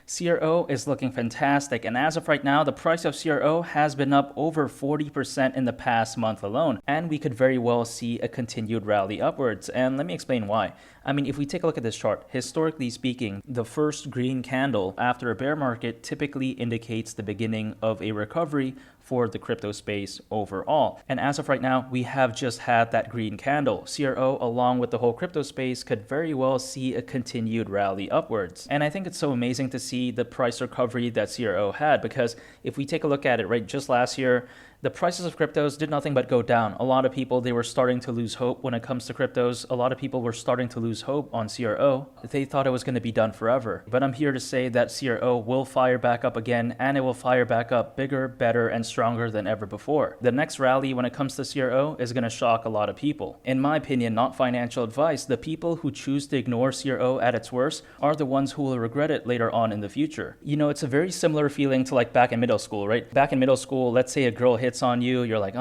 CRO is looking fantastic, and as of right now, the price of CRO has been up over 40% in the past month alone, and we could very well see a continued rally upwards. And let me explain why. I mean, if we take a look at this chart, historically speaking, the first green candle after a bear market typically indicates the beginning of a recovery for the crypto space overall. And as of right now, we have just had that green candle. CRO, along with the whole crypto space, could very well see a continued rally upwards. And I think it's so amazing to see the price recovery that CRO had, because if we take a look at it, right, just last year, the prices of cryptos did nothing but go down. A lot of people, they were starting to lose hope when it comes to cryptos. A lot of people were starting to lose hope on CRO. They thought it was going to be done forever. But I'm here to say that CRO will fire back up again, and it will fire back up bigger, better, and stronger than ever before. The next rally when it comes to CRO is going to shock a lot of people. In my opinion, not financial advice, the people who choose to ignore CRO at its worst are the ones who will regret it later on in the future. You know, it's a very similar feeling to like back in middle school, right? Back in middle school, let's say a girl hits on you, you're like,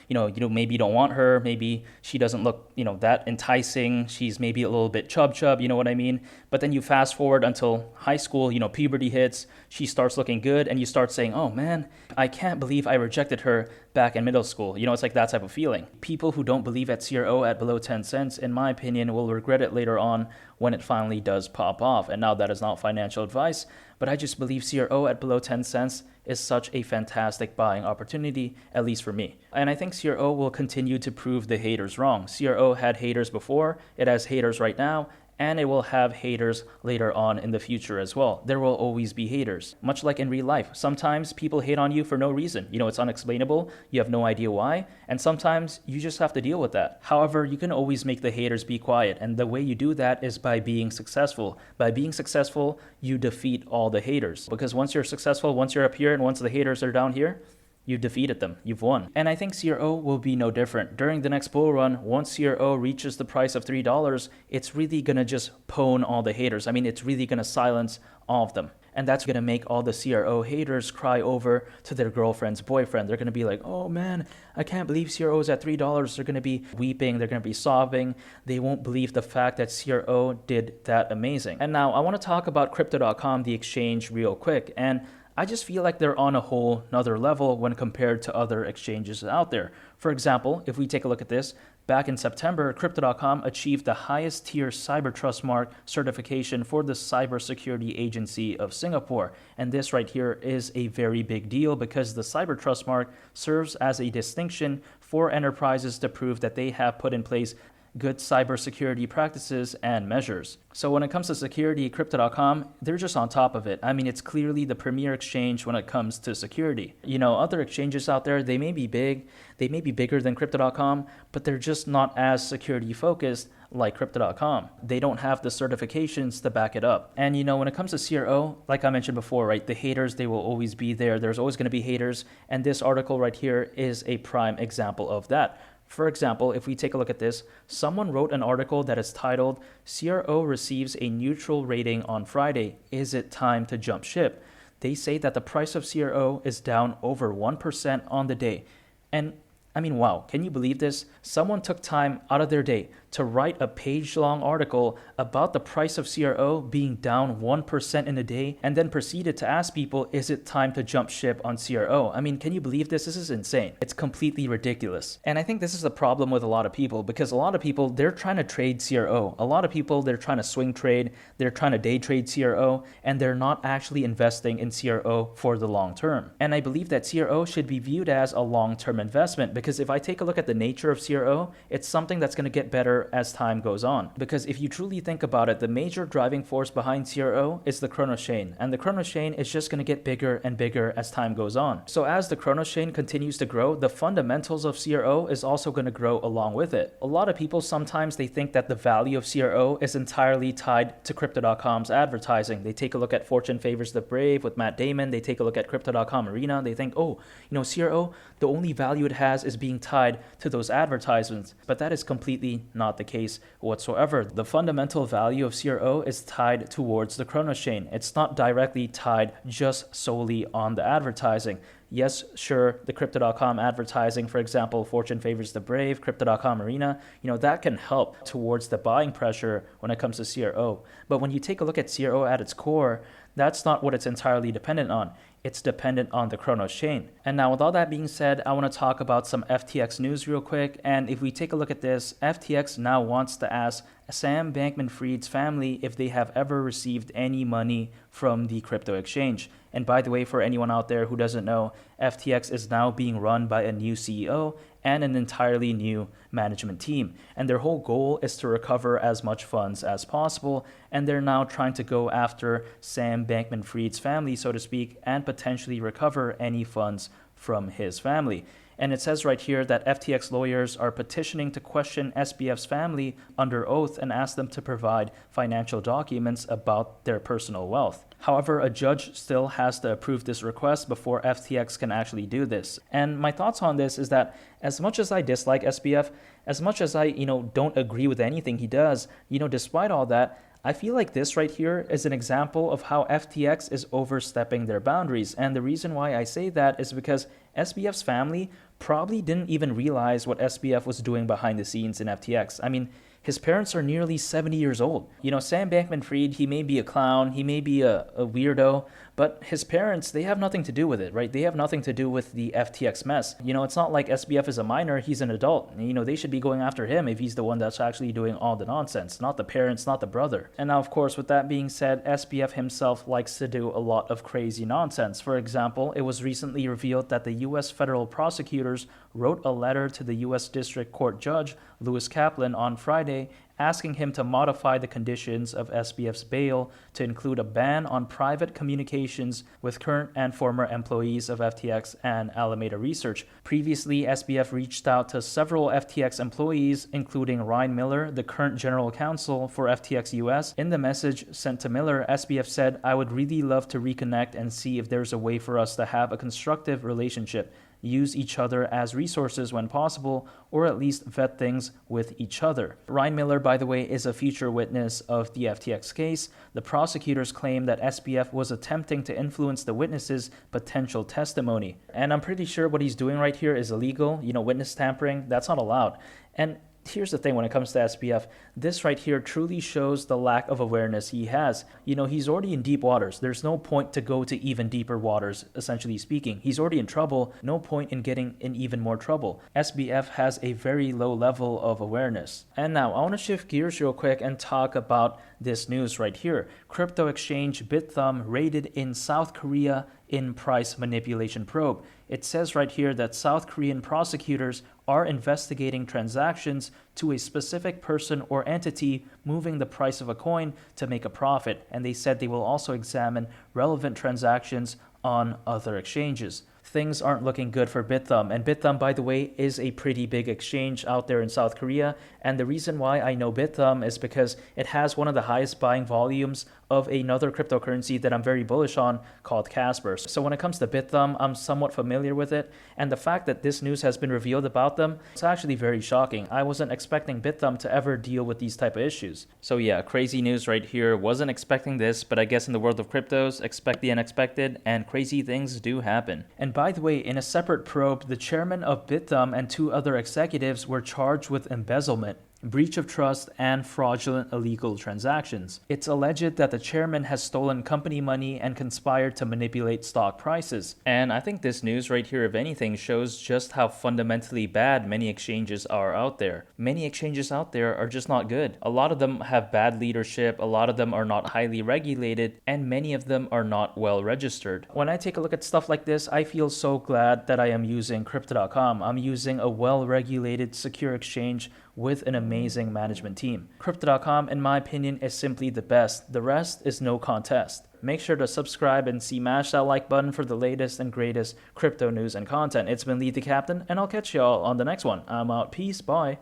maybe you don't want her, maybe she doesn't look, that enticing, she's maybe a little bit chub, you know what I mean? But then you fast forward until high school, puberty hits, she starts looking good, and you start saying, oh man, I can't believe I rejected her back in middle school. It's like that type of feeling. People who don't believe at CRO at below 10 cents, in my opinion, will regret it later on when it finally does pop off. And now that is not financial advice, but I just believe CRO at below 10 cents is such a fantastic buying opportunity, at least for me. And I think CRO will continue to prove the haters wrong. CRO had haters before, it has haters right now, and it will have haters later on in the future as well. There will always be haters, much like in real life. Sometimes people hate on you for no reason. It's unexplainable, you have no idea why, and sometimes you just have to deal with that. However, you can always make the haters be quiet, and the way you do that is by being successful. By being successful, you defeat all the haters. Because once you're successful, once you're up here, and once the haters are down here, you've defeated them. You've won. And I think CRO will be no different. During the next bull run, once CRO reaches the price of $3, it's really going to just pwn all the haters. I mean, it's really going to silence all of them. And that's going to make all the CRO haters cry over to their girlfriend's boyfriend. They're going to be like, oh man, I can't believe CRO is at $3. They're going to be weeping. They're going to be sobbing. They won't believe the fact that CRO did that amazing. And now I want to talk about Crypto.com, the exchange, real quick. And I just feel like they're on a whole nother level when compared to other exchanges out there. For example, if we take a look at this, back in September, Crypto.com achieved the highest tier Cyber Trust Mark certification for the Cybersecurity Agency of Singapore. And this right here is a very big deal because the Cyber Trust Mark serves as a distinction for enterprises to prove that they have put in place good cybersecurity practices and measures. So when it comes to security, Crypto.com, they're just on top of it. I mean, it's clearly the premier exchange when it comes to security. Other exchanges out there, they may be big, they may be bigger than Crypto.com, but they're just not as security focused like Crypto.com. They don't have the certifications to back it up. And when it comes to CRO, like I mentioned before, right, the haters, they will always be there. There's always going to be haters. And this article right here is a prime example of that. For example, if we take a look at this, someone wrote an article that is titled, CRO receives a neutral rating on Friday. Is it time to jump ship? They say that the price of CRO is down over 1% on the day. And I mean, wow, can you believe this? Someone took time out of their day to write a page-long article about the price of CRO being down 1% in a day and then proceeded to ask people, is it time to jump ship on CRO? I mean, can you believe this? This is insane. It's completely ridiculous. And I think this is the problem with a lot of people because a lot of people, they're trying to trade CRO. A lot of people, they're trying to swing trade, they're trying to day trade CRO, and they're not actually investing in CRO for the long term. And I believe that CRO should be viewed as a long-term investment because if I take a look at the nature of CRO, it's something that's going to get better as time goes on. Because if you truly think about it, the major driving force behind CRO is the Cronos chain. And the Cronos chain is just going to get bigger and bigger as time goes on. So as the Cronos chain continues to grow, the fundamentals of CRO is also going to grow along with it. A lot of people sometimes they think that the value of CRO is entirely tied to Crypto.com's advertising. They take a look at Fortune Favors the Brave with Matt Damon. They take a look at Crypto.com Arena. They think, oh, CRO, the only value it has is being tied to those advertisements. But that is completely not the case whatsoever. The fundamental value of CRO is tied towards the Cronos chain. It's not directly tied just solely on the advertising. Yes, sure, the Crypto.com advertising, for example, Fortune Favors the Brave, Crypto.com Arena, that can help towards the buying pressure when it comes to CRO. But when you take a look at CRO at its core, that's not what it's entirely dependent on. It's dependent on the Cronos chain. And now with all that being said, I want to talk about some FTX news real quick. And if we take a look at this, FTX now wants to ask Sam Bankman-Fried's family if they have ever received any money from the crypto exchange. And by the way, for anyone out there who doesn't know, FTX is now being run by a new CEO and an entirely new management team. And their whole goal is to recover as much funds as possible. And they're now trying to go after Sam Bankman-Fried's family, so to speak, and potentially recover any funds from his family. And it says right here that FTX lawyers are petitioning to question SBF's family under oath and ask them to provide financial documents about their personal wealth. However, a judge still has to approve this request before FTX can actually do this. And my thoughts on this is that as much as I dislike SBF, as much as I, don't agree with anything he does, despite all that, I feel like this right here is an example of how FTX is overstepping their boundaries. And the reason why I say that is because SBF's family probably didn't even realize what SBF was doing behind the scenes in FTX. I mean, his parents are nearly 70 years old. Sam Bankman-Fried, he may be a clown, he may be a weirdo, but his parents, they have nothing to do with it, right? They have nothing to do with the FTX mess. It's not like SBF is a minor, he's an adult. They should be going after him if he's the one that's actually doing all the nonsense, not the parents, not the brother. And now, of course, with that being said, SBF himself likes to do a lot of crazy nonsense. For example, it was recently revealed that the U.S. federal prosecutors wrote a letter to the U.S. District Court Judge Lewis Kaplan on Friday asking him to modify the conditions of SBF's bail to include a ban on private communications with current and former employees of FTX and Alameda Research. Previously, SBF reached out to several FTX employees, including Ryan Miller, the current general counsel for FTX US. In the message sent to Miller, SBF said, "I would really love to reconnect and see if there's a way for us to have a constructive relationship. Use each other as resources when possible, or at least vet things with each other." Ryan Miller, by the way, is a future witness of the FTX case. The prosecutors claim that SBF was attempting to influence the witnesses' potential testimony. And I'm pretty sure what he's doing right here is illegal. Witness tampering, that's not allowed. And here's the thing when it comes to SBF, this right here truly shows the lack of awareness he has. He's already in deep waters. There's no point to go to even deeper waters, essentially speaking. He's already in trouble. No point in getting in even more trouble. SBF has a very low level of awareness. And now I want to shift gears real quick and talk about this news right here. Crypto exchange Bithumb raided in South Korea in price manipulation probe. It says right here that South Korean prosecutors are investigating transactions to a specific person or entity moving the price of a coin to make a profit, and they said they will also examine relevant transactions on other exchanges. Things aren't looking good for Bithumb, and Bithumb, by the way, is a pretty big exchange out there in South Korea, and the reason why I know Bithumb is because it has one of the highest buying volumes of another cryptocurrency that I'm very bullish on called Casper. So when it comes to Bithumb, I'm somewhat familiar with it, and the fact that this news has been revealed about them, it's actually very shocking. I wasn't expecting Bithumb to ever deal with these type of issues. So yeah, crazy news right here. Wasn't expecting this, but I guess in the world of cryptos, expect the unexpected, and crazy things do happen. And by the way, in a separate probe, the chairman of Bithumb and 2 other executives were charged with embezzlement, breach of trust, and fraudulent illegal transactions. It's alleged that the chairman has stolen company money and conspired to manipulate stock prices. And I think this news right here, if anything, shows just how fundamentally bad many exchanges are out there. Many exchanges out there are just not good. A lot of them have bad leadership, a lot of them are not highly regulated, and many of them are not well registered. When I take a look at stuff like this, I feel so glad that I am using Crypto.com. I'm using a well-regulated, secure exchange with an amazing management team. Crypto.com, in my opinion, is simply the best. The rest is no contest. Make sure to subscribe and smash that like button for the latest and greatest crypto news and content. It's been Lee the Captain, and I'll catch y'all on the next one. I'm out. Peace. Bye.